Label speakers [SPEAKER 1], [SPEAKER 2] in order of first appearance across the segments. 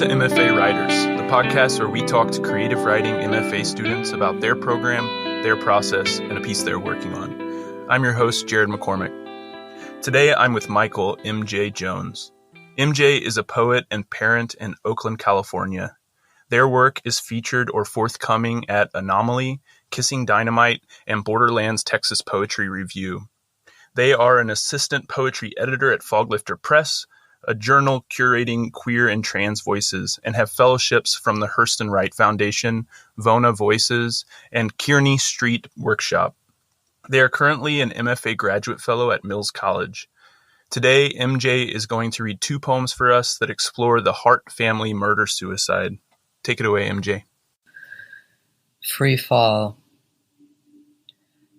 [SPEAKER 1] to MFA Writers, the podcast where we talk to creative writing MFA students about their program, their process, and a piece they're working on. I'm your host, Jared McCormick. Today, I'm with Michael M.J. Jones. MJ is a poet and parent in Oakland, California. Their work is featured or forthcoming at Anomaly, Kissing Dynamite, and Borderlands Texas Poetry Review. They are an assistant poetry editor at Foglifter Press, a journal curating queer and trans voices, and have fellowships from the Hurston Wright Foundation, Vona Voices, and Kearney Street Workshop. They are currently an MFA graduate fellow at Mills College. Today, MJ is going to read two poems for us that explore the Hart family murder-suicide. Take it away, MJ.
[SPEAKER 2] Free Fall.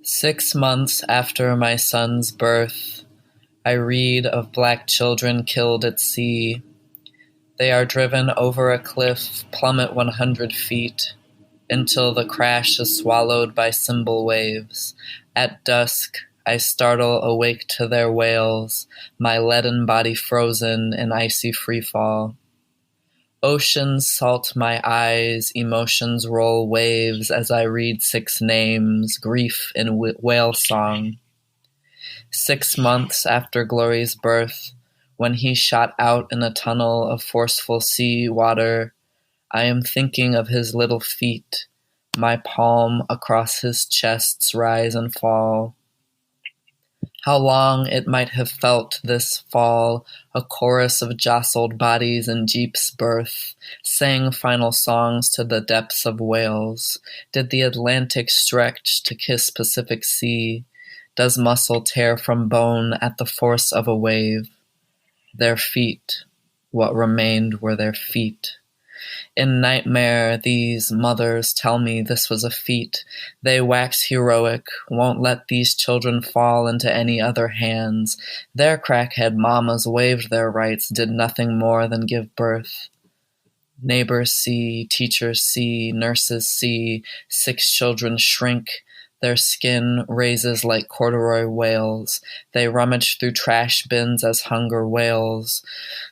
[SPEAKER 2] 6 months after my son's birth, I read of black children killed at sea. They are driven over a cliff, plummet 100 feet, until the crash is swallowed by cymbal waves. At dusk, I startle awake to their wails, my leaden body frozen in icy freefall. Oceans salt my eyes, emotions roll waves as I read 6 names, grief in whale song. 6 months after Glory's birth, when he shot out in a tunnel of forceful sea water, I am thinking of his little feet, my palm across his chests rise and fall. How long it might have felt this fall, a chorus of jostled bodies in Jeep's birth, sang final songs to the depths of whales. Did the Atlantic stretch to kiss Pacific Sea? Does muscle tear from bone at the force of a wave? Their feet, what remained were their feet. In nightmare, these mothers tell me this was a feat. They wax heroic, won't let these children fall into any other hands. Their crackhead mamas waived their rights, did nothing more than give birth. Neighbors see, teachers see, nurses see, 6 children shrink. Their skin raises like corduroy whales. They rummage through trash bins as hunger wails.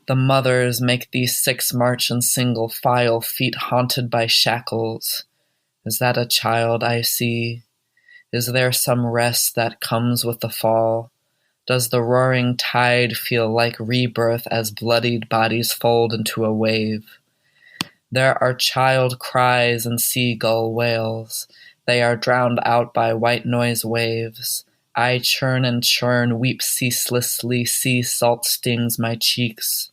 [SPEAKER 2] The mothers make these 6 march in single file, feet haunted by shackles. Is that a child I see? Is there some rest that comes with the fall? Does the roaring tide feel like rebirth as bloodied bodies fold into a wave? There are child cries and seagull wails. They are drowned out by white noise waves. I churn and churn, weep ceaselessly, sea salt stings my cheeks.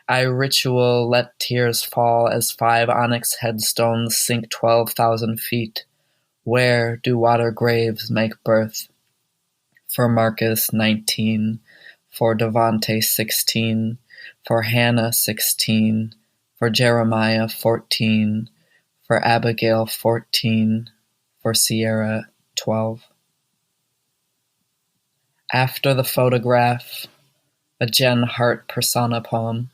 [SPEAKER 2] I ritual let tears fall as 5 onyx headstones sink 12,000 feet. Where do water graves make birth? For Marcus 19, for Devante 16, for Hannah 16, for Jeremiah 14, for Abigail 14, for Sierra 12. After the Photograph, a Jen Hart persona poem.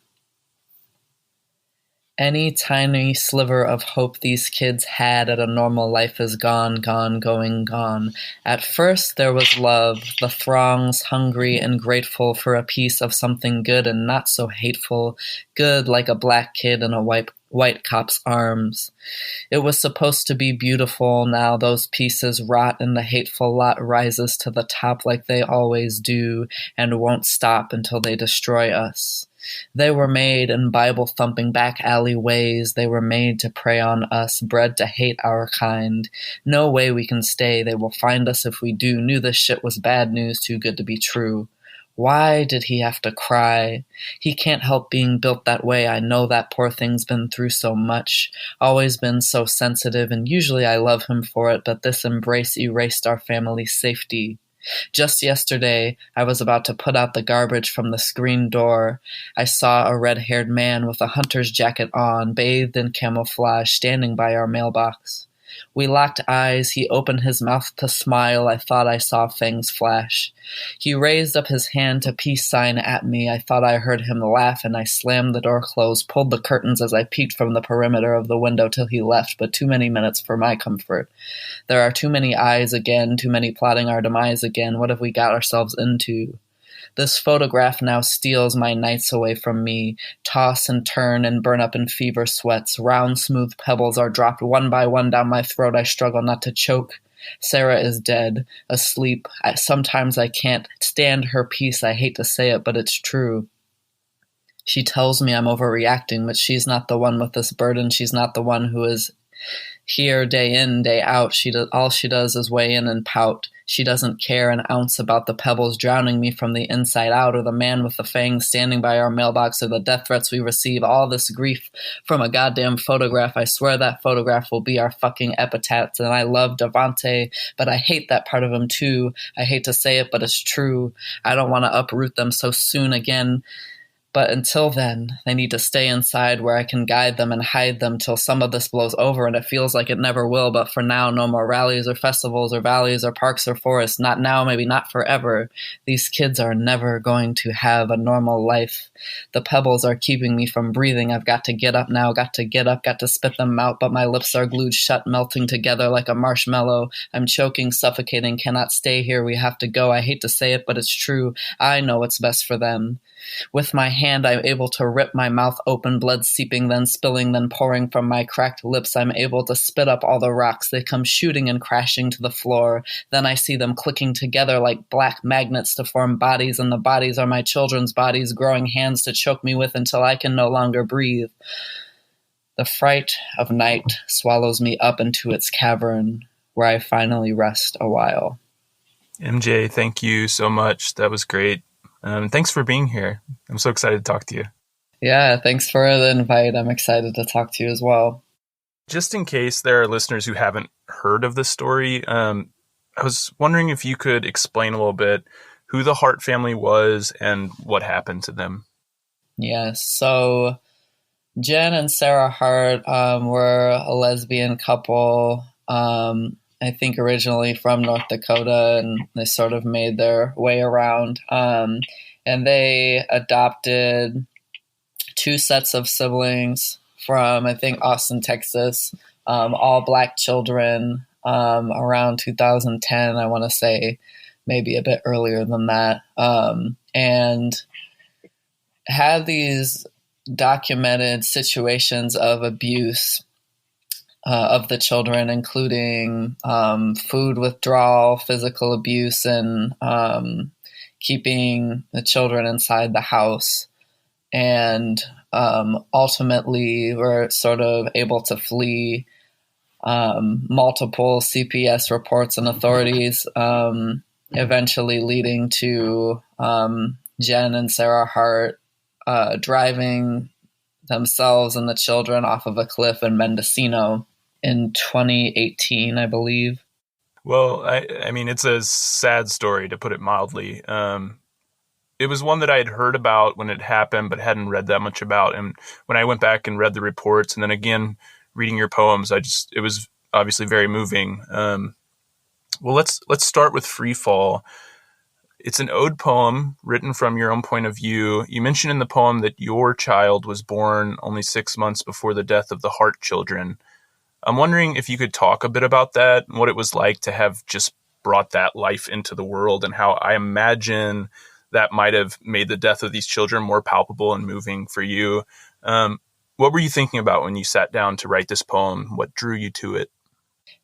[SPEAKER 2] Any tiny sliver of hope these kids had at a normal life is gone, gone, going, gone. At first there was love, the throngs hungry and grateful for a piece of something good and not so hateful, good like a black kid in a white cop's arms. It was supposed to be beautiful, now those pieces rot and the hateful lot rises to the top like they always do and won't stop until they destroy us. They were made in Bible-thumping back alleyways. They were made to prey on us, bred to hate our kind. No way we can stay. They will find us if we do. Knew this shit was bad news, too good to be true. Why did he have to cry? He can't help being built that way. I know that poor thing's been through so much, always been so sensitive, and usually I love him for it, but this embrace erased our family's safety. Just yesterday, I was about to put out the garbage from the screen door. I saw a red-haired man with a hunter's jacket on, bathed in camouflage, standing by our mailbox. We locked eyes. He opened his mouth to smile. I thought I saw fangs flash. He raised up his hand to peace sign at me. I thought I heard him laugh, and I slammed the door closed, pulled the curtains as I peeked from the perimeter of the window till he left, but too many minutes for my comfort. There are too many eyes again, too many plotting our demise again. What have we got ourselves into? This photograph now steals my nights away from me, toss and turn and burn up in fever sweats. Round, smooth pebbles are dropped one by one down my throat. I struggle not to choke. Sarah is dead, asleep. Sometimes I can't stand her peace. I hate to say it, but it's true. She tells me I'm overreacting, but she's not the one with this burden. She's not the one who is here day in, day out. All she does is weigh in and pout. She doesn't care an ounce about the pebbles drowning me from the inside out, or the man with the fangs standing by our mailbox, or the death threats we receive. All this grief from a goddamn photograph. I swear that photograph will be our fucking epitaph. And I love Devante, but I hate that part of him too. I hate to say it, but it's true. I don't want to uproot them so soon again. But until then, they need to stay inside where I can guide them and hide them till some of this blows over, and it feels like it never will. But for now, no more rallies or festivals or valleys or parks or forests. Not now, maybe not forever. These kids are never going to have a normal life. The pebbles are keeping me from breathing. I've got to get up now, got to get up, got to spit them out, but my lips are glued shut, melting together like a marshmallow. I'm choking, suffocating, cannot stay here. We have to go. I hate to say it, but it's true. I know what's best for them. With my hand, I'm able to rip my mouth open, blood seeping, then spilling, then pouring from my cracked lips. I'm able to spit up all the rocks. They come shooting and crashing to the floor. Then I see them clicking together like black magnets to form bodies, and the bodies are my children's bodies, growing hands to choke me with until I can no longer breathe. The fright of night swallows me up into its cavern, where I finally rest a while.
[SPEAKER 1] MJ, thank you so much. That was great. Thanks for being here. I'm so excited to talk to you.
[SPEAKER 2] Yeah, thanks for the invite. I'm excited to talk to you as well.
[SPEAKER 1] Just in case there are listeners who haven't heard of this story, I was wondering if you could explain a little bit who the Hart family was and what happened to them.
[SPEAKER 2] Yes, so Jen and Sarah Hart were a lesbian couple, I think originally from North Dakota, and they sort of made their way around. And they adopted 2 sets of siblings from, I think, Austin, Texas, all Black children around 2010, I want to say, maybe a bit earlier than that, and had these documented situations of abuse of the children, including food withdrawal, physical abuse, and keeping the children inside the house. And ultimately were sort of able to flee. Multiple CPS reports and authorities eventually leading to Jen and Sarah Hart driving themselves and the children off of a cliff in Mendocino in 2018, I believe.
[SPEAKER 1] Well, I mean, it's a sad story, to put it mildly. It was one that I had heard about when it happened, but hadn't read that much about. And when I went back and read the reports, and then again reading your poems, it was obviously very moving. Well, let's start with Free Fall. It's an ode poem written from your own point of view. You mention in the poem that your child was born only 6 months before the death of the Hart children. I'm wondering if you could talk a bit about that and what it was like to have just brought that life into the world, and how I imagine that might have made the death of these children more palpable and moving for you. What were you thinking about when you sat down to write this poem? What drew you to it?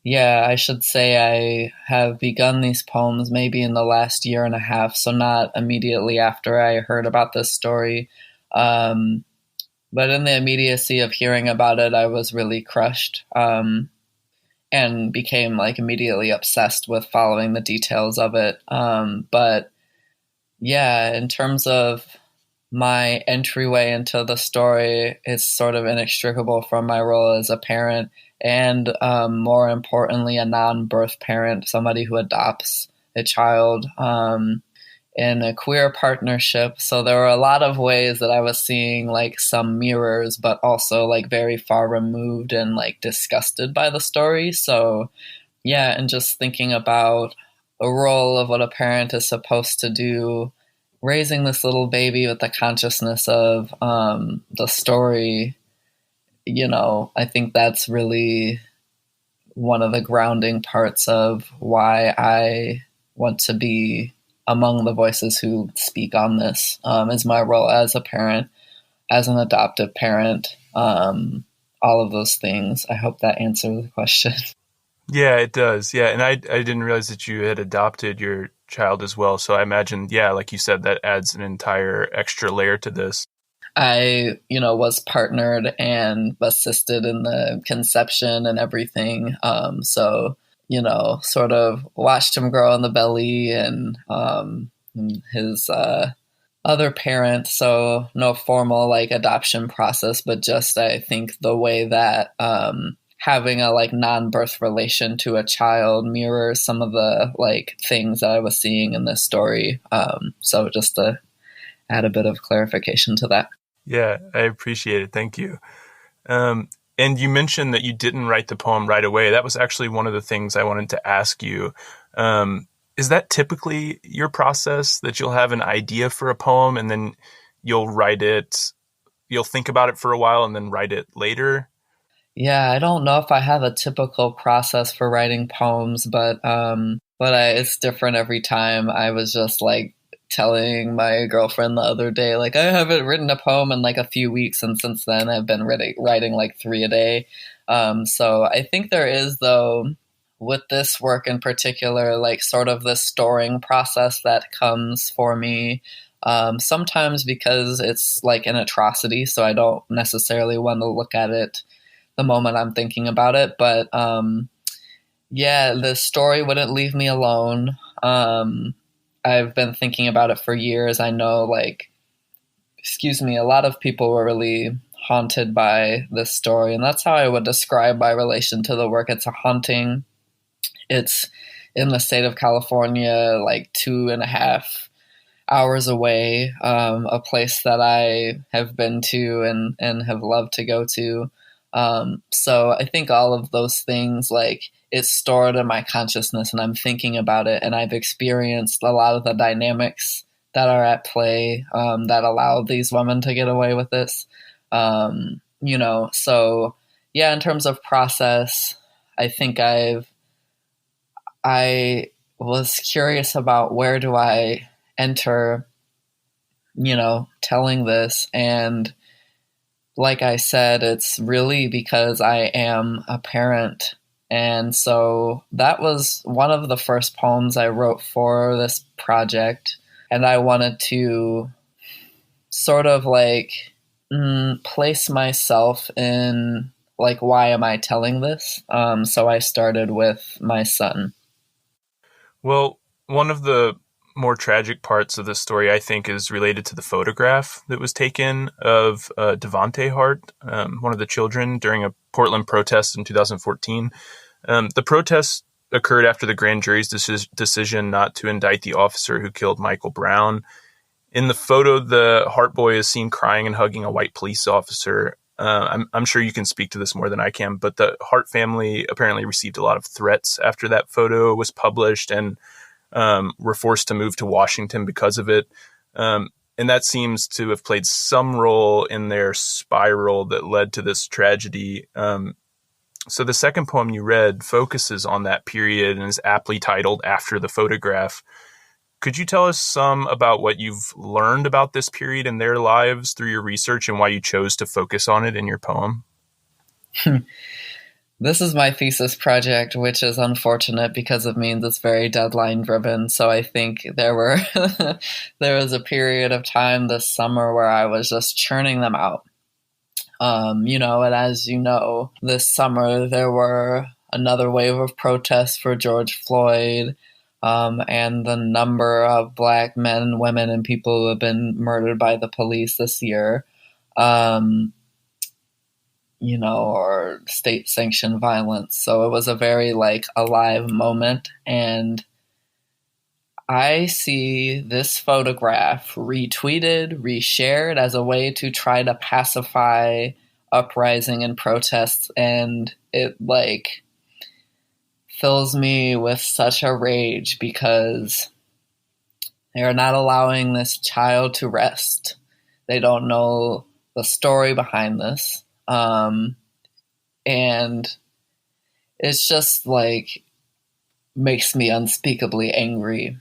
[SPEAKER 2] Yeah, I should say I have begun these poems maybe in the last year and a half, so not immediately after I heard about this story. But in the immediacy of hearing about it, I was really crushed and became immediately obsessed with following the details of it. But yeah, in terms of my entryway into the story, it's sort of inextricable from my role as a parent and, more importantly, a non-birth parent, somebody who adopts a child in a queer partnership. So there were a lot of ways that I was seeing some mirrors, but also very far removed and disgusted by the story. So yeah, and just thinking about the role of what a parent is supposed to do, raising this little baby with the consciousness of the story, I think that's really one of the grounding parts of why I want to be among the voices who speak on this, is my role as a parent, as an adoptive parent, all of those things. I hope that answers the question.
[SPEAKER 1] Yeah, it does. Yeah, and I didn't realize that you had adopted your child as well. So I imagine, yeah, like you said, that adds an entire extra layer to this.
[SPEAKER 2] I, was partnered and assisted in the conception and everything. So, sort of watched him grow in the belly and his other parent. So no formal like adoption process, but just I think the way that having a like non-birth relation to a child mirrors some of the like things that I was seeing in this story. So just to add a bit of clarification to that.
[SPEAKER 1] Yeah, I appreciate it. Thank you. And you mentioned that you didn't write the poem right away. That was actually one of the things I wanted to ask you. Is that typically your process, that you'll have an idea for a poem and then you'll write it, you'll think about it for a while and then write it later?
[SPEAKER 2] Yeah, I don't know if I have a typical process for writing poems, but it's different every time. I was just like telling my girlfriend the other day, like I haven't written a poem in like a few weeks, and since then I've been writing like 3 a day. So I think there is, though, with this work in particular, like sort of this storing process that comes for me. Sometimes because it's like an atrocity, so I don't necessarily want to look at it the moment I'm thinking about it. But yeah, the story wouldn't leave me alone. I've been thinking about it for years. I know, a lot of people were really haunted by this story, and that's how I would describe my relation to the work. It's a haunting. It's in the state of California, like 2.5 hours away, a place that I have been to and have loved to go to. So I think all of those things, like, it's stored in my consciousness and I'm thinking about it, and I've experienced a lot of the dynamics that are at play that allow these women to get away with this. So yeah, in terms of process, I think I was curious about where do I enter, telling this. And like I said, it's really because I am a parent. And so that was one of the first poems I wrote for this project. And I wanted to sort of place myself in, like, why am I telling this? So I started with my son.
[SPEAKER 1] Well, one of the more tragic parts of the story, I think, is related to the photograph that was taken of Devonte Hart, one of the children, during a Portland protest in 2014. The protest occurred after the grand jury's decision not to indict the officer who killed Michael Brown. In the photo, the Hart boy is seen crying and hugging a white police officer. I'm sure you can speak to this more than I can, but the Hart family apparently received a lot of threats after that photo was published and were forced to move to Washington because of it. And that seems to have played some role in their spiral that led to this tragedy. So the second poem you read focuses on that period and is aptly titled After the Photograph. Could you tell us some about what you've learned about this period in their lives through your research and why you chose to focus on it in your poem?
[SPEAKER 2] This is my thesis project, which is unfortunate because it means it's very deadline driven. So I think there was a period of time this summer where I was just churning them out. And as you know, this summer there were another wave of protests for George Floyd, and the number of Black men, women, and people who have been murdered by the police this year, or state-sanctioned violence. So it was a very, alive moment. And I see this photograph retweeted, reshared as a way to try to pacify uprising and protests. And it, fills me with such a rage because they are not allowing this child to rest. They don't know the story behind this. And it's just makes me unspeakably angry.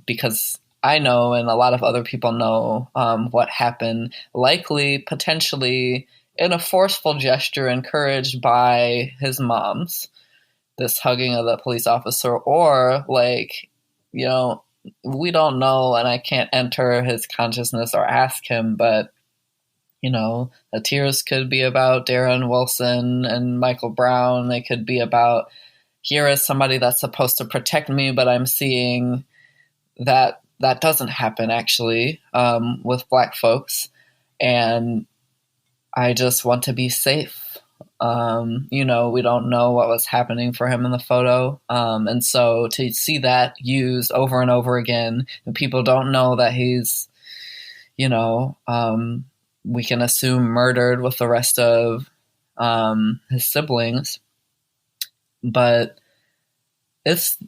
[SPEAKER 2] because I know and a lot of other people know what happened, likely, potentially, in a forceful gesture encouraged by his mom's, this hugging of the police officer, or like, we don't know and I can't enter his consciousness or ask him, but the tears could be about Darren Wilson and Michael Brown. They could be about, here is somebody that's supposed to protect me, but I'm seeing that doesn't happen actually with Black folks. And I just want to be safe. We don't know what was happening for him in the photo. And so to see that used over and over again, and people don't know that he's, we can assume murdered with the rest of his siblings. But it's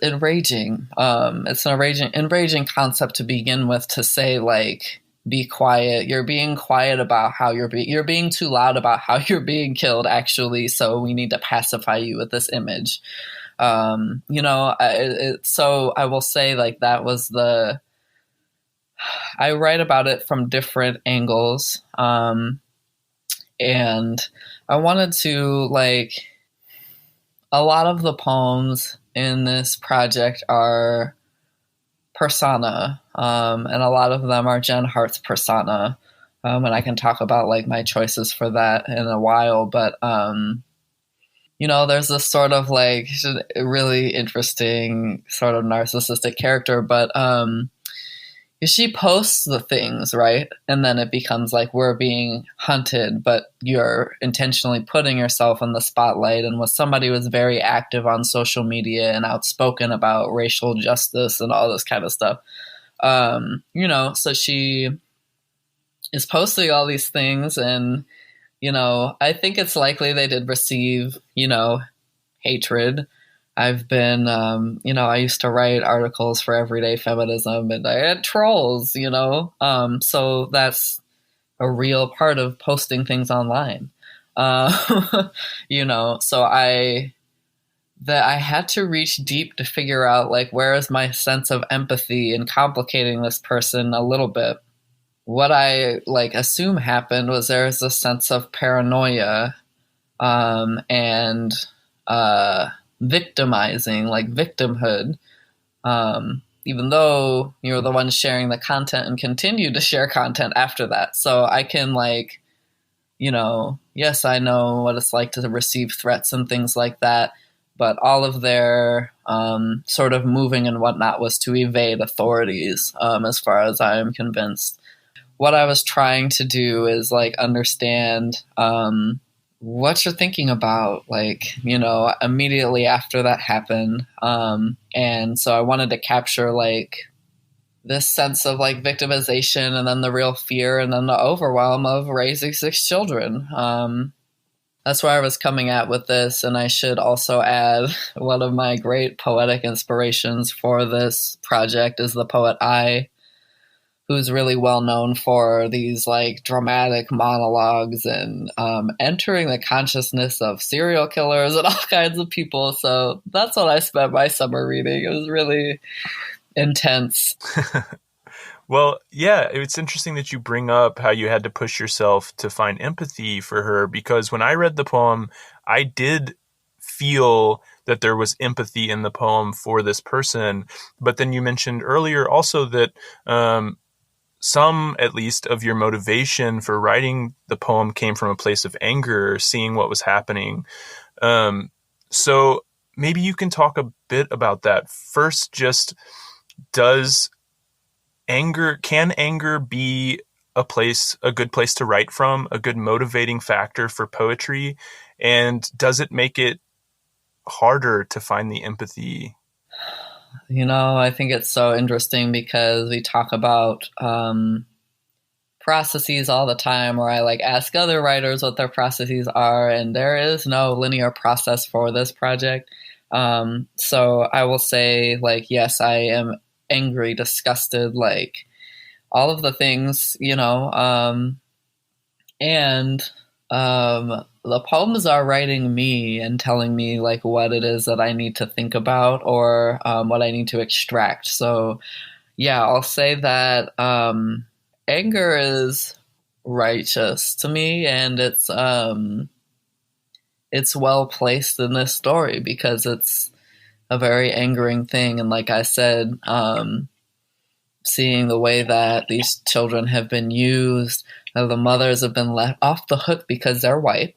[SPEAKER 2] enraging. It's an enraging concept to begin with, to say, like, be quiet. You're being quiet about how you're being too loud about how you're being killed, actually, so we need to pacify you with this image. So I will say, like, that was I write about it from different angles. And I wanted to, like, a lot of the poems in this project are persona, and a lot of them are Jen Hart's persona, and I can talk about, like, my choices for that in a while, but there's this sort of, like, really interesting sort of narcissistic character, but she posts the things, right? And then it becomes like we're being hunted, but you're intentionally putting yourself in the spotlight. And somebody was very active on social media and outspoken about racial justice and all this kind of stuff. So she is posting all these things, and, I think it's likely they did receive, hatred. I've been, I used to write articles for Everyday Feminism, and I had trolls, so that's a real part of posting things online. So I had to reach deep to figure out, like, where is my sense of empathy in complicating this person a little bit. What I, like, assume happened was there's a sense of paranoia, and, victimizing, like victimhood, even though you're the one sharing the content and continue to share content after that. So I can, like, yes, I know what it's like to receive threats and things like that, but all of their sort of moving and whatnot was to evade authorities, as far as I am convinced. What I was trying to do is, like, understand what you're thinking about, like, immediately after that happened. And so I wanted to capture, like, this sense of, like, victimization, and then the real fear, and then the overwhelm of raising 6 children. That's where I was coming at with this. And I should also add, one of my great poetic inspirations for this project is the poet I, who's really well known for these, like, dramatic monologues and entering the consciousness of serial killers and all kinds of people. So that's what I spent my summer reading. It was really intense.
[SPEAKER 1] Well, yeah, it's interesting that you bring up how you had to push yourself to find empathy for her, because when I read the poem, I did feel that there was empathy in the poem for this person. But then you mentioned earlier also that some, at least, of your motivation for writing the poem came from a place of anger, seeing what was happening. So maybe you can talk a bit about that. First, just can anger be a good place to write from, a good motivating factor for poetry? And does it make it harder to find the empathy?
[SPEAKER 2] I think it's so interesting because we talk about processes all the time, where I, like, ask other writers what their processes are, and there is no linear process for this project. So I will say, like, yes, I am angry, disgusted, like, all of the things, and the poems are writing me and telling me like what it is that I need to think about or what I need to extract. So yeah, I'll say that anger is righteous to me, and it's well placed in this story because it's a very angering thing. And like I said, seeing the way that these children have been used, the mothers have been let off the hook because they're white.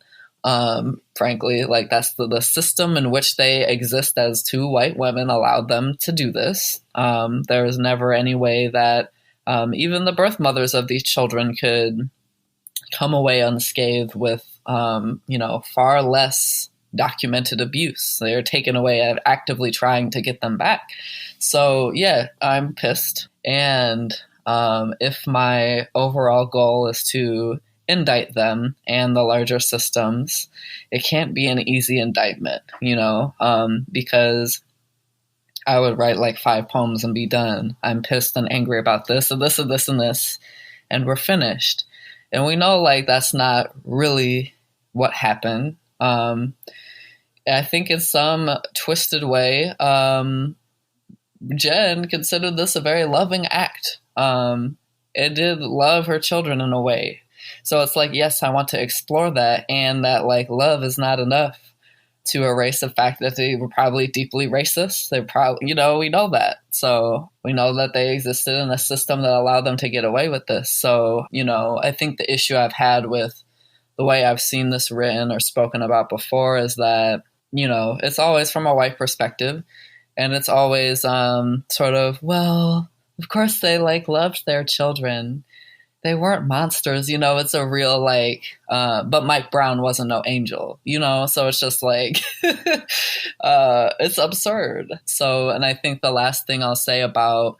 [SPEAKER 2] Frankly, like that's the system in which they exist as two white women allowed them to do this. There is never any way that even the birth mothers of these children could come away unscathed with, far less documented abuse. They're taken away at actively trying to get them back. So yeah, I'm pissed. And if my overall goal is to indict them and the larger systems, it can't be an easy indictment, because I would write like 5 poems and be done. I'm pissed and angry about this and this and this and this, and we're finished. And we know like that's not really what happened. I think in some twisted way, Jen considered this a very loving act. It did love her children in a way. So it's like, yes, I want to explore that, and that like love is not enough to erase the fact that they were probably deeply racist. They probably, we know that. So we know that they existed in a system that allowed them to get away with this. So, I think the issue I've had with the way I've seen this written or spoken about before is that, it's always from a white perspective. And it's always sort of, well, of course they like loved their children. They weren't monsters, it's a real but Mike Brown wasn't no angel, so it's just like, it's absurd. So, and I think the last thing I'll say about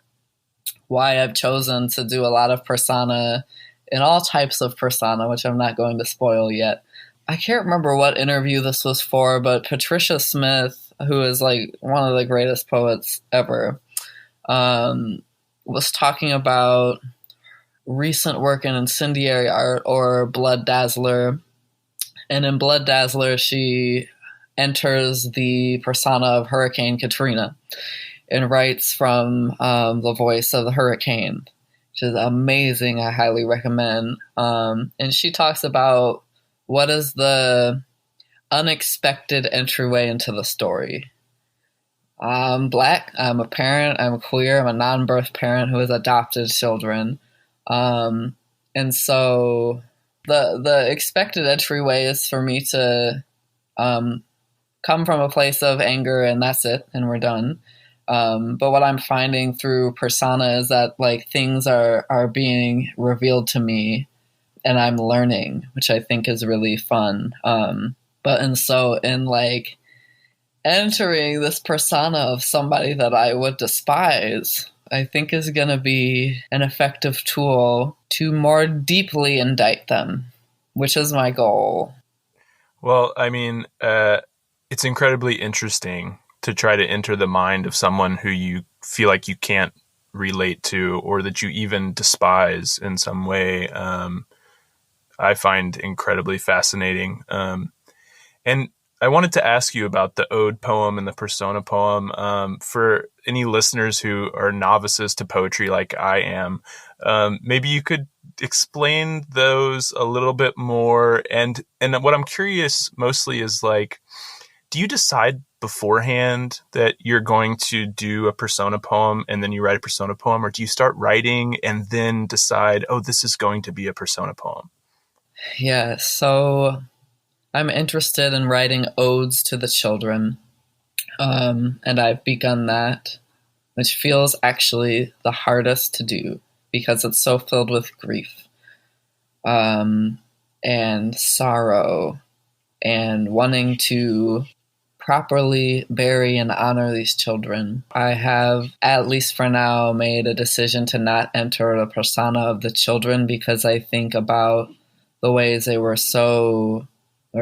[SPEAKER 2] why I've chosen to do a lot of persona in all types of persona, which I'm not going to spoil yet. I can't remember what interview this was for, but Patricia Smith, who is like one of the greatest poets ever, was talking about recent work in Incendiary Art or Blood Dazzler. And in Blood Dazzler, she enters the persona of Hurricane Katrina and writes from the voice of the hurricane, which is amazing. I highly recommend. And she talks about what is the unexpected entryway into the story. I'm Black, I'm a parent, I'm queer, I'm a non-birth parent who has adopted children. And so the expected entryway is for me to come from a place of anger and that's it, and we're done. But what I'm finding through persona is that like things are being revealed to me and I'm learning, which I think is really fun. In like entering this persona of somebody that I would despise, I think is going to be an effective tool to more deeply indict them, which is my goal.
[SPEAKER 1] Well, I mean, it's incredibly interesting to try to enter the mind of someone who you feel like you can't relate to or that you even despise in some way. I find incredibly fascinating. And I wanted to ask you about the ode poem and the persona poem. For any listeners who are novices to poetry like I am, maybe you could explain those a little bit more. And what I'm curious mostly is like, do you decide beforehand that you're going to do a persona poem and then you write a persona poem, or do you start writing and then decide, oh, this is going to be a persona poem?
[SPEAKER 2] Yeah, so I'm interested in writing odes to the children, and I've begun that, which feels actually the hardest to do because it's so filled with grief and sorrow and wanting to properly bury and honor these children. I have, at least for now, made a decision to not enter the persona of the children because I think about the ways their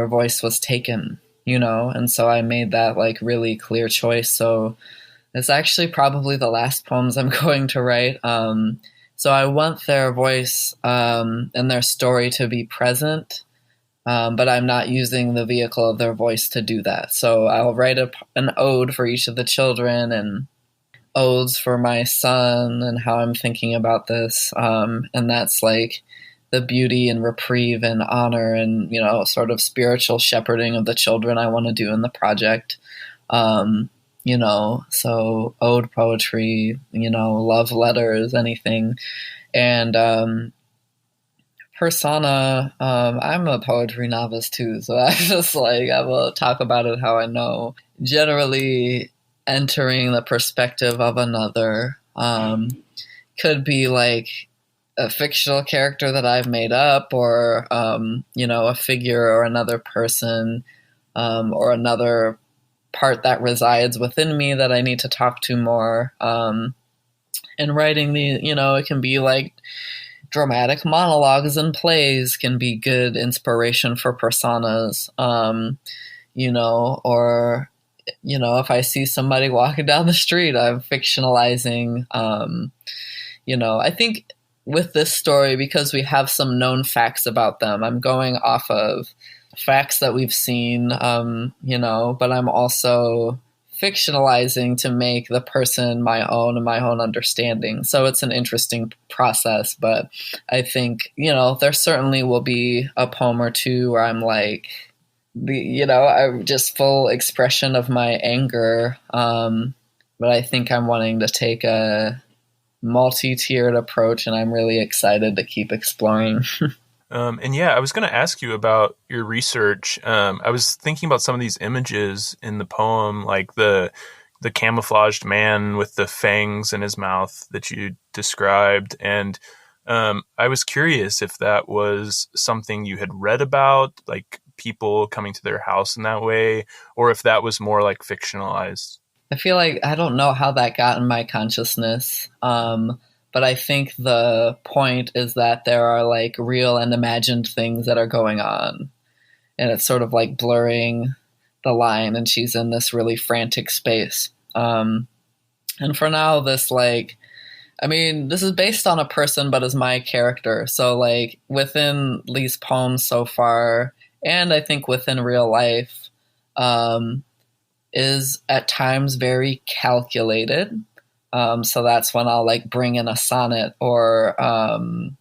[SPEAKER 2] voice was taken, and so I made that like really clear choice. So it's actually probably the last poems I'm going to write. So I want their voice and their story to be present, but I'm not using the vehicle of their voice to do that. So I'll write an ode for each of the children and odes for my son and how I'm thinking about this. And that's like the beauty and reprieve and honor and, sort of spiritual shepherding of the children I want to do in the project. So ode poetry, love letters, anything. And persona, I'm a poetry novice too, so I will talk about it how I know. Generally, entering the perspective of another could be like a fictional character that I've made up, or a figure or another person, or another part that resides within me that I need to talk to more. And writing it can be like dramatic monologues and plays can be good inspiration for personas, or if I see somebody walking down the street, I'm fictionalizing. I think with this story, because we have some known facts about them, I'm going off of facts that we've seen, but I'm also fictionalizing to make the person my own and my own understanding. So it's an interesting process, but I think, there certainly will be a poem or two where I'm like, I'm just full expression of my anger. But I think I'm wanting to take a multi-tiered approach, and I'm really excited to keep exploring.
[SPEAKER 1] I was going to ask you about your research. I was thinking about some of these images in the poem, like the camouflaged man with the fangs in his mouth that you described. And I was curious if that was something you had read about, like people coming to their house in that way, or if that was more like fictionalized.
[SPEAKER 2] I feel like I don't know how that got in my consciousness. But I think the point is that there are like real and imagined things that are going on. And it's sort of like blurring the line, and she's in this really frantic space. And for now, this is based on a person, but is my character. So like within these poems so far, and I think within real life, is at times very calculated. So that's when I'll like bring in a sonnet or, an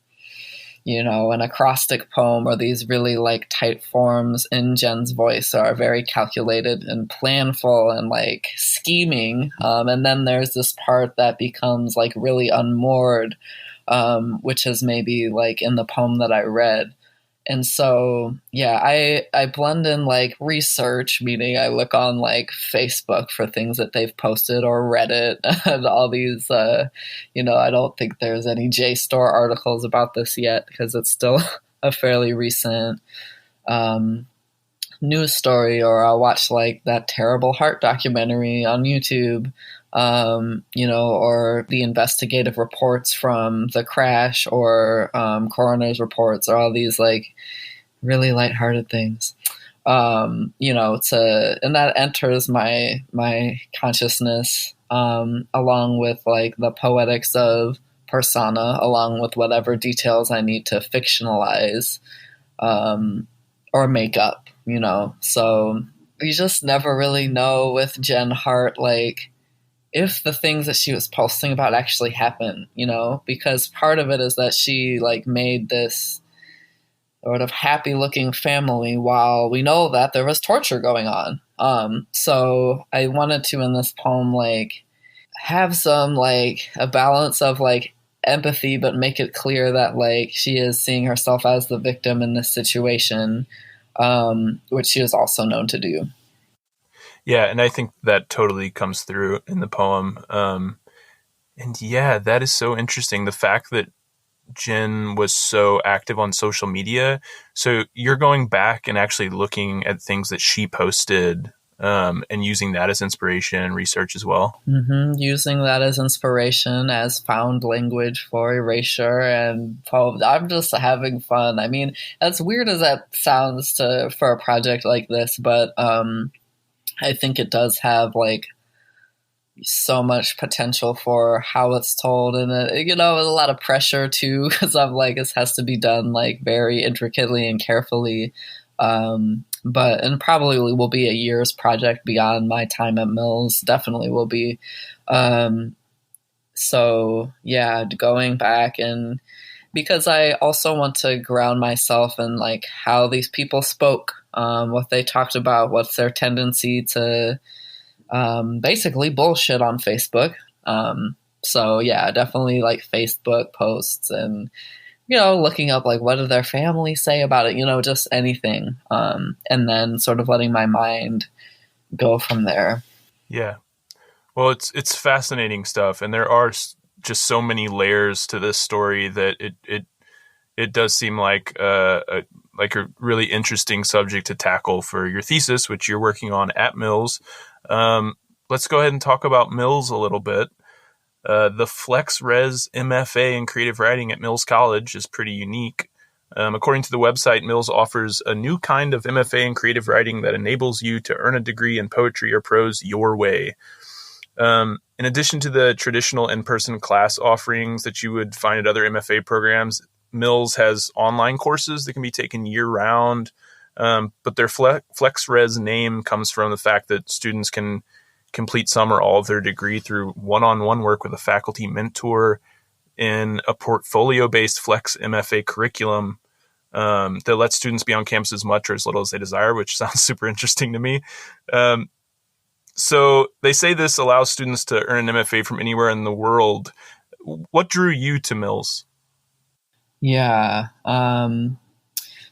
[SPEAKER 2] acrostic poem, or these really like tight forms in Jen's voice are very calculated and planful and like scheming. And then there's this part that becomes like really unmoored, which is maybe like in the poem that I read. And so, yeah, I blend in like research, meaning I look on like Facebook for things that they've posted, or Reddit and all these, I don't think there's any JSTOR articles about this yet because it's still a fairly recent news story, or I'll watch like that terrible Hart documentary on YouTube, or the investigative reports from the crash, or coroner's reports, or all these like really lighthearted things. And that enters my consciousness, along with like the poetics of persona, along with whatever details I need to fictionalize, or make up, So we just never really know with Jen Hart, like, if the things that she was posting about actually happen, because part of it is that she like made this sort of happy looking family while we know that there was torture going on. So I wanted to, in this poem, like have some like a balance of like empathy, but make it clear that like she is seeing herself as the victim in this situation, which she is also known to do.
[SPEAKER 1] Yeah, and I think that totally comes through in the poem. And yeah, that is so interesting. The fact that Jen was so active on social media. So you're going back and actually looking at things that she posted, and using that as inspiration and research as well.
[SPEAKER 2] Mm-hmm. Using that as inspiration, as found language for erasure and poems. I'm just having fun. I mean, as weird as that sounds for a project like this, but I think it does have like so much potential for how it's told, and with a lot of pressure too, because I'm like, this has to be done like very intricately and carefully. And probably will be a year's project beyond my time at Mills. Definitely will be. So yeah, going back, and because I also want to ground myself in like how these people spoke, what they talked about, what's their tendency to basically bullshit on Facebook. So yeah, definitely like Facebook posts and, looking up like what did their family say about it, just anything. And then sort of letting my mind go from there.
[SPEAKER 1] Yeah. Well, it's fascinating stuff, and there are just so many layers to this story that it does seem like a really interesting subject to tackle for your thesis, which you're working on at Mills. Let's go ahead and talk about Mills a little bit. The FlexRes MFA in creative writing at Mills College is pretty unique. According to the website, Mills offers a new kind of MFA in creative writing that enables you to earn a degree in poetry or prose your way. In addition to the traditional in-person class offerings that you would find at other MFA programs, Mills has online courses that can be taken year-round. But their FlexRes name comes from the fact that students can complete some or all of their degree through one-on-one work with a faculty mentor in a portfolio-based Flex MFA curriculum that lets students be on campus as much or as little as they desire, which sounds super interesting to me. So they say this allows students to earn an MFA from anywhere in the world. What drew you to Mills?
[SPEAKER 2] Yeah.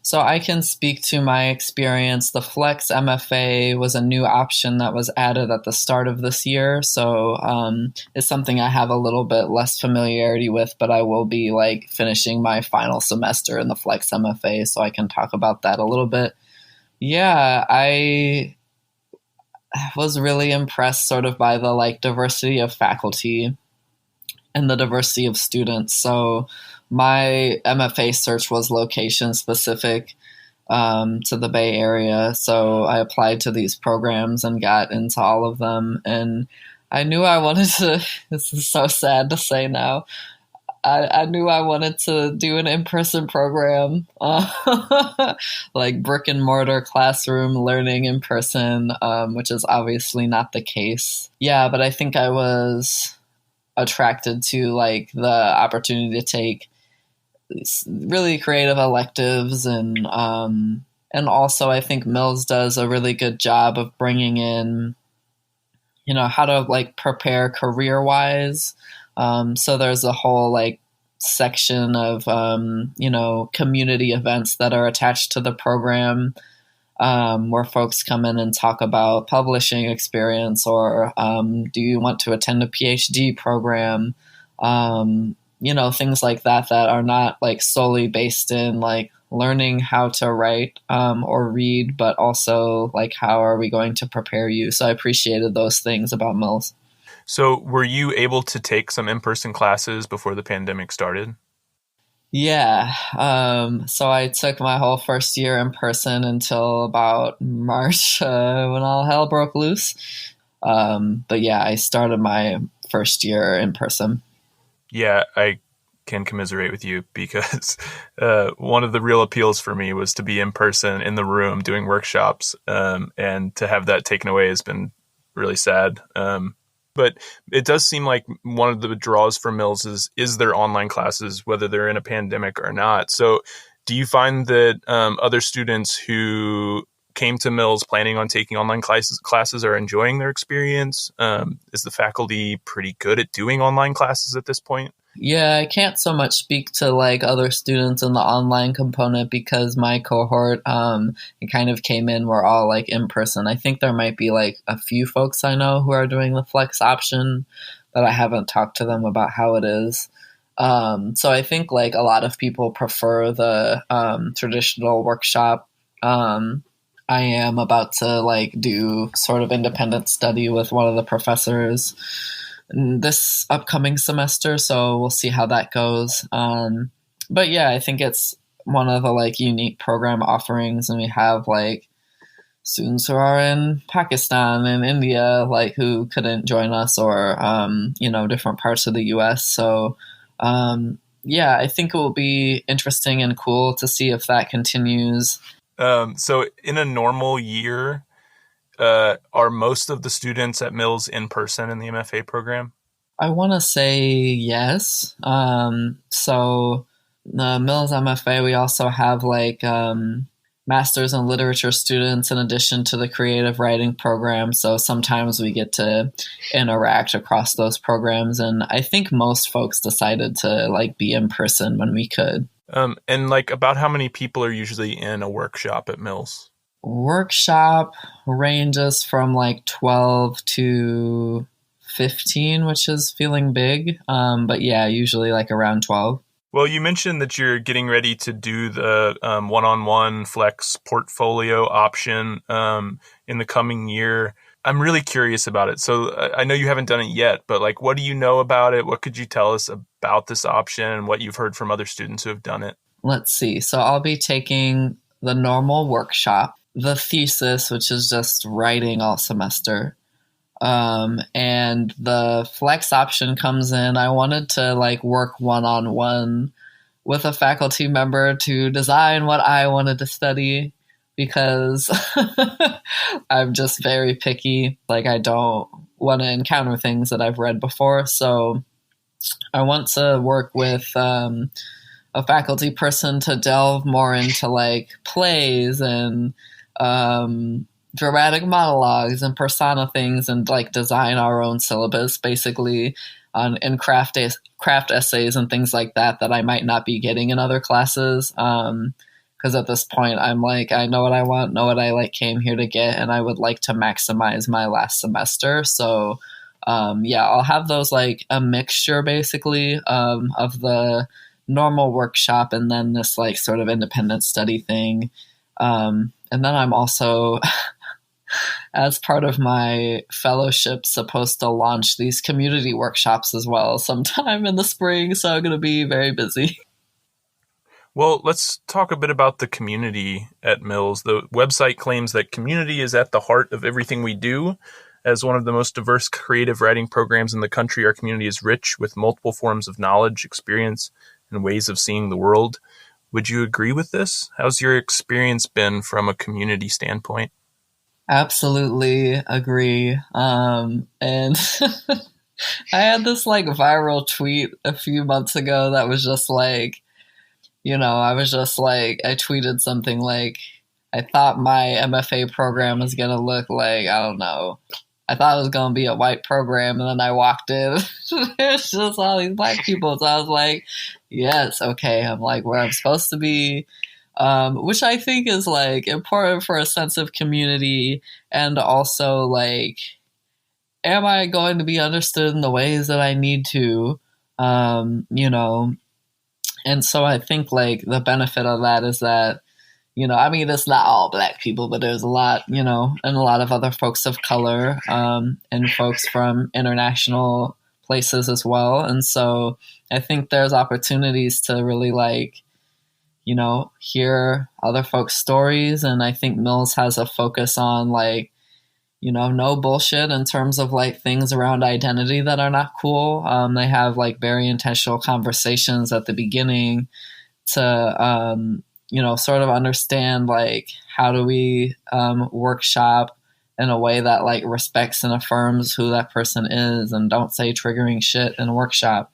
[SPEAKER 2] So I can speak to my experience. The Flex MFA was a new option that was added at the start of this year. So it's something I have a little bit less familiarity with, but I will be like finishing my final semester in the Flex MFA, so I can talk about that a little bit. Yeah, I was really impressed sort of by the like diversity of faculty and the diversity of students. So my MFA search was location specific to the Bay Area. So I applied to these programs and got into all of them. And I knew I wanted to, this is so sad to say now, I knew I wanted to do an in-person program, like brick and mortar classroom learning in person, which is obviously not the case. Yeah, but I think I was attracted to like the opportunity to take really creative electives, and also I think Mills does a really good job of bringing in, how to like prepare career-wise. So there's a whole like section of, community events that are attached to the program, where folks come in and talk about publishing experience, or do you want to attend a PhD program? Things like that are not like solely based in like learning how to write or read, but also like how are we going to prepare you? So I appreciated those things about Mills.
[SPEAKER 1] So were you able to take some in-person classes before the pandemic started?
[SPEAKER 2] Yeah. So I took my whole first year in person until about March when all hell broke loose. But yeah, I started my first year in person.
[SPEAKER 1] Yeah, I can commiserate with you because one of the real appeals for me was to be in person in the room doing workshops, and to have that taken away has been really sad. But it does seem like one of the draws for Mills is their online classes, whether they're in a pandemic or not. So do you find that other students who came to Mills planning on taking online classes are enjoying their experience? Is the faculty pretty good at doing online classes at this point?
[SPEAKER 2] Yeah, I can't so much speak to like other students in the online component because my cohort it kind of came in, we're all like in person. I think there might be like a few folks I know who are doing the flex option, but I haven't talked to them about how it is. So I think like a lot of people prefer the traditional workshop. I am about to like do sort of independent study with one of the professors this upcoming semester, so we'll see how that goes. But yeah, I think it's one of the like unique program offerings, and we have like students who are in Pakistan and India, like who couldn't join us, or different parts of the US. So yeah, I think it will be interesting and cool to see if that continues.
[SPEAKER 1] So in a normal year, are most of the students at Mills in person in the MFA program?
[SPEAKER 2] I want to say yes. So the Mills MFA, we also have like masters in literature students in addition to the creative writing program. So sometimes we get to interact across those programs, and I think most folks decided to like be in person when we could.
[SPEAKER 1] And like about how many people are usually in a workshop at Mills?
[SPEAKER 2] Workshop ranges from like 12 to 15, which is feeling big. But yeah, usually like around 12.
[SPEAKER 1] Well, you mentioned that you're getting ready to do the one-on-one flex portfolio option in the coming year. I'm really curious about it. So I know you haven't done it yet, but like, what do you know about it? What could you tell us about this option and what you've heard from other students who have done it?
[SPEAKER 2] Let's see. So I'll be taking the normal workshop, the thesis, which is just writing all semester. And the flex option comes in. I wanted to like work one-on-one with a faculty member to design what I wanted to study because I'm just very picky. Like I don't want to encounter things that I've read before. So I want to work with a faculty person to delve more into like plays and dramatic monologues and persona things and like design our own syllabus basically in craft essays and things like that I might not be getting in other classes. Because at this point I'm like, I know what I want, know what I like came here to get, and I would like to maximize my last semester. So yeah, I'll have those like a mixture basically of the normal workshop and then this like sort of independent study thing. And then I'm also as part of my fellowship supposed to launch these community workshops as well sometime in the spring, so I'm going to be very busy.
[SPEAKER 1] Well, let's talk a bit about the community at Mills. The website claims that community is at the heart of everything we do. As one of the most diverse creative writing programs in the country, our community is rich with multiple forms of knowledge, experience, and ways of seeing the world. Would you agree with this? How's your experience been from a community standpoint?
[SPEAKER 2] Absolutely agree. And I had this like viral tweet a few months ago that was just like, I was just like, I tweeted something like, I thought my MFA program was going to look like, I don't know, I thought it was going to be a white program, and then I walked in, it's just all these black people. So I was like, yes, okay, I'm like where I'm supposed to be, which I think is like important for a sense of community, and also like, am I going to be understood in the ways that I need to, and so I think like the benefit of that is that, I mean, it's not all black people, but there's a lot, and a lot of other folks of color, and folks from international places as well. And so I think there's opportunities to really like, hear other folks' stories. And I think Mills has a focus on like, no bullshit in terms of like things around identity that are not cool. They have like very intentional conversations at the beginning to, sort of understand like how do we workshop in a way that like respects and affirms who that person is and don't say triggering shit in a workshop,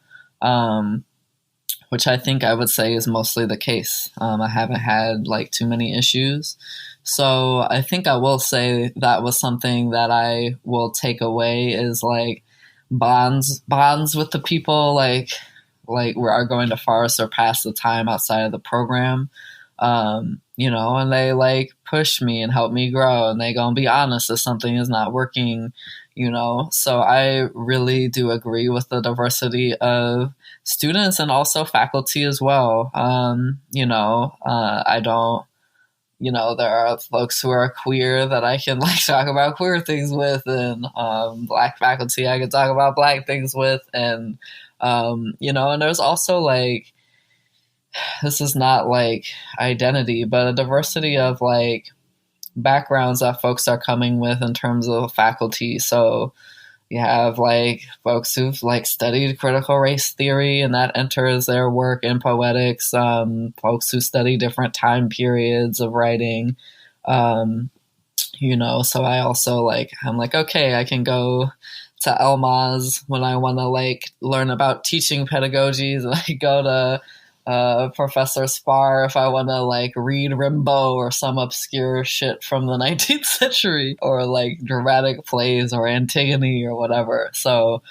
[SPEAKER 2] which I think I would say is mostly the case. I haven't had like too many issues. So I think I will say that was something that I will take away is like bonds with the people like we are going to far surpass the time outside of the program. And they like push me and help me grow, and they gonna be honest if something is not working, so I really do agree with the diversity of students and also faculty as well. I don't, there are folks who are queer that I can like talk about queer things with, and black faculty I can talk about black things with, and and there's also like, this is not like identity, but a diversity of like backgrounds that folks are coming with in terms of faculty. So, You have like folks who've like studied critical race theory, and that enters their work in poetics. Folks who study different time periods of writing. So I also I'm like, okay, I can go to Elmaz when I want to like learn about teaching pedagogies, and I go to Professor Spar if I want to like read Rimbaud or some obscure shit from the 19th century, or like dramatic plays or Antigone or whatever. So,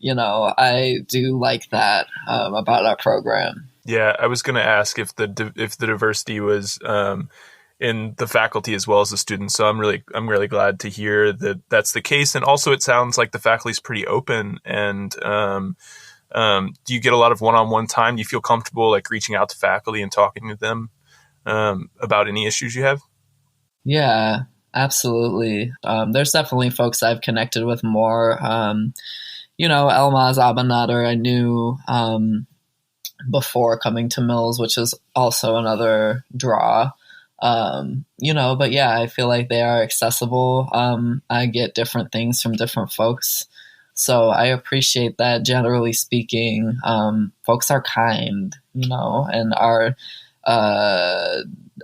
[SPEAKER 2] I do like that about our program.
[SPEAKER 1] Yeah, I was going to ask if the diversity was in the faculty as well as the students. So I'm really glad to hear that that's the case. And also, it sounds like the faculty is pretty open. And do you get a lot of one-on-one time? Do you feel comfortable like reaching out to faculty and talking to them about any issues you have?
[SPEAKER 2] Yeah, absolutely. There's definitely folks I've connected with more. Elmaz Abanader I knew before coming to Mills, which is also another draw. But yeah, I feel like they are accessible. I get different things from different folks. So I appreciate that. Generally speaking, folks are kind, and are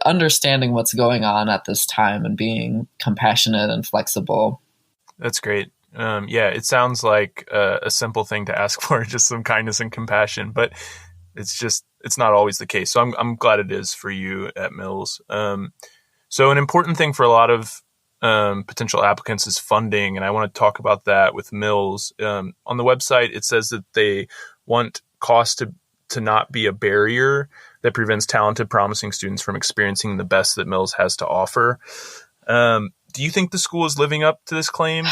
[SPEAKER 2] understanding what's going on at this time and being compassionate and flexible.
[SPEAKER 1] That's great. Yeah, it sounds like a simple thing to ask for, just some kindness and compassion, but it's not always the case. So I'm glad it is for you at Mills. So an important thing for a lot of potential applicants is funding, and I want to talk about that with Mills. On the website, it says that they want cost to not be a barrier that prevents talented, promising students from experiencing the best that Mills has to offer. Do you think the school is living up to this claim?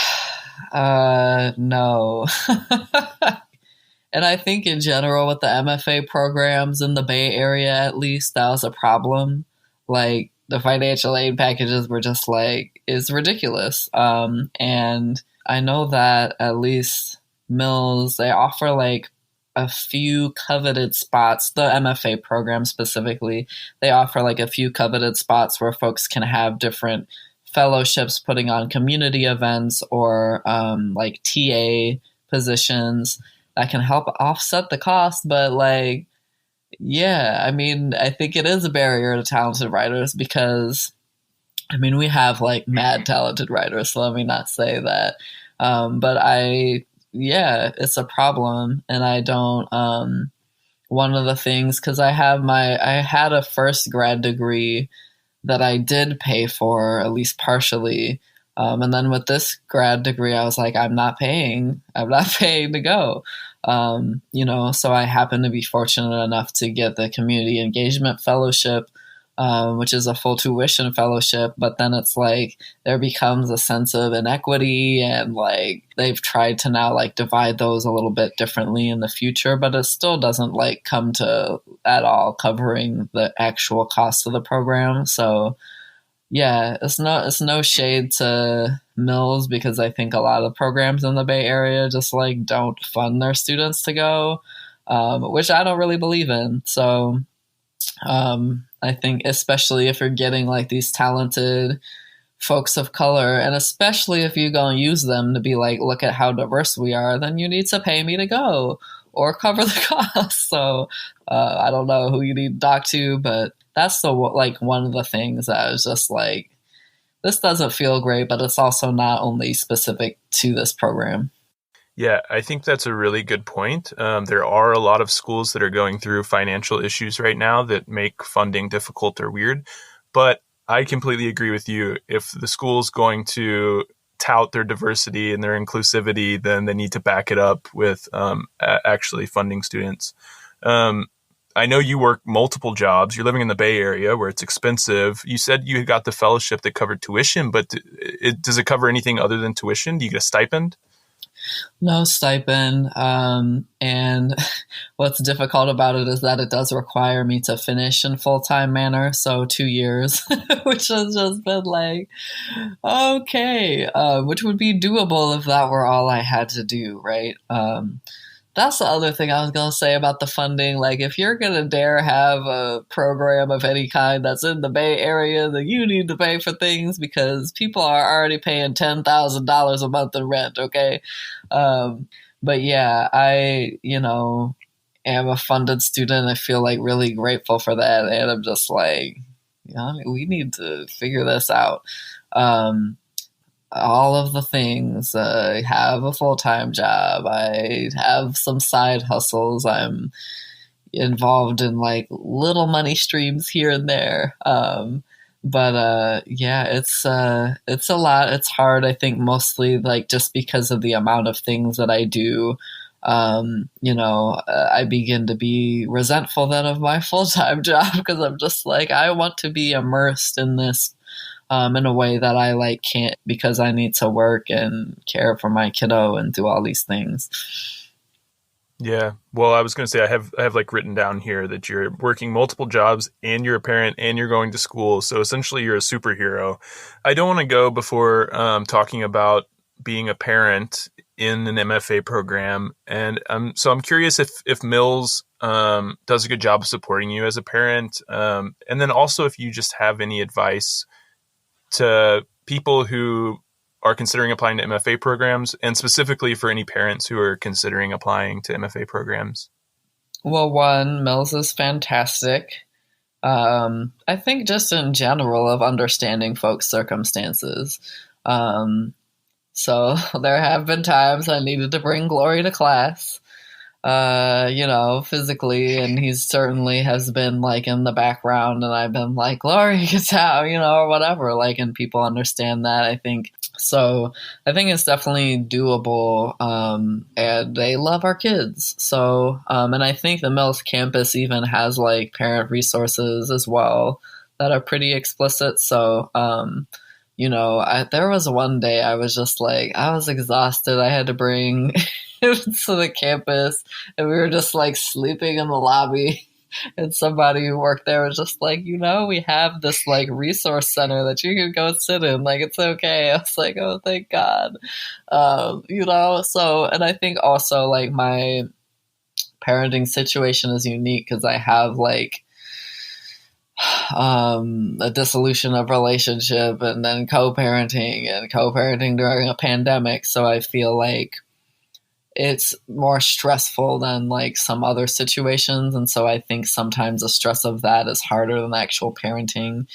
[SPEAKER 2] No. And I think in general with the MFA programs in the Bay Area, at least, that was a problem. Like, the financial aid packages were just is ridiculous. And I know that at least Mills, they offer a few coveted spots, the MFA program specifically, they offer a few coveted spots where folks can have different fellowships putting on community events or TA positions that can help offset the cost. But yeah, I mean, I think it is a barrier to talented writers because, I mean, we have mad talented writers, so let me not say that. But it's a problem. And I don't, one of the things, because I had a first grad degree that I did pay for, at least partially. And then with this grad degree, I was like, I'm not paying to go. So I happen to be fortunate enough to get the community engagement fellowship, which is a full tuition fellowship. But then it's there becomes a sense of inequity, and they've tried to now divide those a little bit differently in the future, but it still doesn't come to at all covering the actual cost of the program. So yeah, it's no shade to Mills, because I think a lot of programs in the Bay Area just don't fund their students to go, which I don't really believe in. So I think especially if you're getting these talented folks of color, and especially if you go and use them to be look at how diverse we are, then you need to pay me to go or cover the cost. So I don't know who you need to talk to, but that's the one of the things that I was just this doesn't feel great, but it's also not only specific to this program.
[SPEAKER 1] Yeah, I think that's a really good point. There are a lot of schools that are going through financial issues right now that make funding difficult or weird. But I completely agree with you. If the school's going to tout their diversity and their inclusivity, then they need to back it up with actually funding students. I know you work multiple jobs. You're living in the Bay Area where it's expensive. You said you got the fellowship that covered tuition, but does it cover anything other than tuition? Do you get a stipend?
[SPEAKER 2] No stipend. And what's difficult about it is that it does require me to finish in full-time manner. So 2 years, which has just been okay, which would be doable if that were all I had to do, right? That's the other thing I was going to say about the funding. Like, if you're going to dare have a program of any kind that's in the Bay Area, then you need to pay for things because people are already paying $10,000 a month in rent, okay? But yeah, I, am a funded student. I feel like really grateful for that. And I'm just like, we need to figure this out. All of the things. I have a full-time job. I have some side hustles. I'm involved in like little money streams here and there. But yeah, it's a lot. It's hard, I think, mostly like just because of the amount of things that I do. I begin to be resentful then of my full-time job because I'm just like, I want to be immersed in this in a way that I like can't because I need to work and care for my kiddo and do all these things.
[SPEAKER 1] Yeah. Well, I was going to say I have like written down here that you're working multiple jobs and you're a parent and you're going to school. So essentially you're a superhero. I don't want to go before talking about being a parent in an MFA program. And so I'm curious if Mills does a good job of supporting you as a parent. And then also if you just have any advice to people who are considering applying to MFA programs, and specifically for any parents who are considering applying to MFA programs.
[SPEAKER 2] Well, one, Mills is fantastic. I think just in general of understanding folks' circumstances. So there have been times I needed to bring Glory to class, physically, and he certainly has been like in the background, and I've been like, Glory, get out, or whatever, like, and people understand that, I think. So I think it's definitely doable, and they love our kids. So, and I think the Mills campus even has like parent resources as well that are pretty explicit. So, there was one day I was just like, I was exhausted. I had to bring him to the campus and we were just like sleeping in the lobby. And somebody who worked there was just like, we have this like resource center that you can go sit in. Like, it's okay. I was like, oh, thank God. So, and I think also like my parenting situation is unique because I have like, a dissolution of relationship and then co-parenting during a pandemic. So I feel like it's more stressful than like some other situations. And so I think sometimes the stress of that is harder than actual parenting.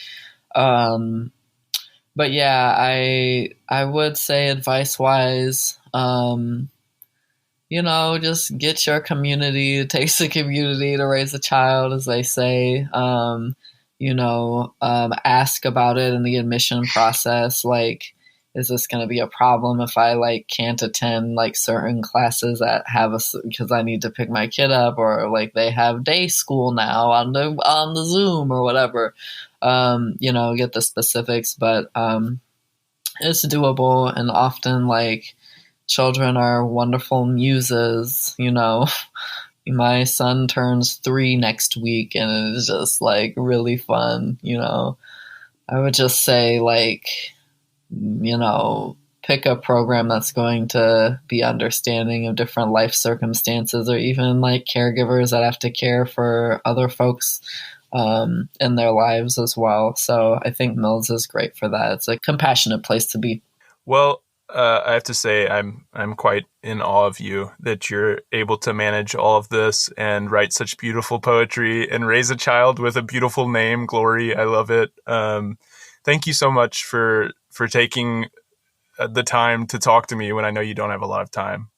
[SPEAKER 2] But yeah, I would say advice wise, just get your community. It takes a community to raise a child, as they say. Ask about it in the admission process. Like, is this going to be a problem if I like can't attend like certain classes that have because I need to pick my kid up, or like they have day school now on the Zoom or whatever. Get the specifics, but it's doable, and often like children are wonderful muses. My son turns 3 next week, and it is just like really fun. I would just say like, pick a program that's going to be understanding of different life circumstances, or even like caregivers that have to care for other folks in their lives as well. So I think Mills is great for that. It's a compassionate place to be.
[SPEAKER 1] Well, I have to say I'm quite in awe of you that you're able to manage all of this and write such beautiful poetry and raise a child with a beautiful name, Glory. I love it. Thank you so much for taking the time to talk to me when I know you don't have a lot of time.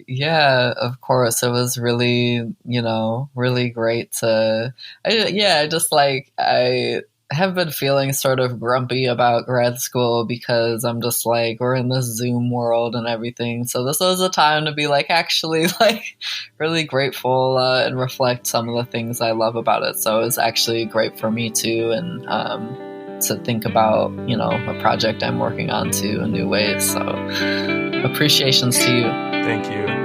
[SPEAKER 2] Yeah, of course. It was really, really great I have been feeling sort of grumpy about grad school because I'm just like, we're in this Zoom world and everything. So this was a time to be like, actually like really grateful and reflect some of the things I love about it. So it was actually great for me too. And to think about, a project I'm working on too in new ways. So appreciations to you.
[SPEAKER 1] Thank you.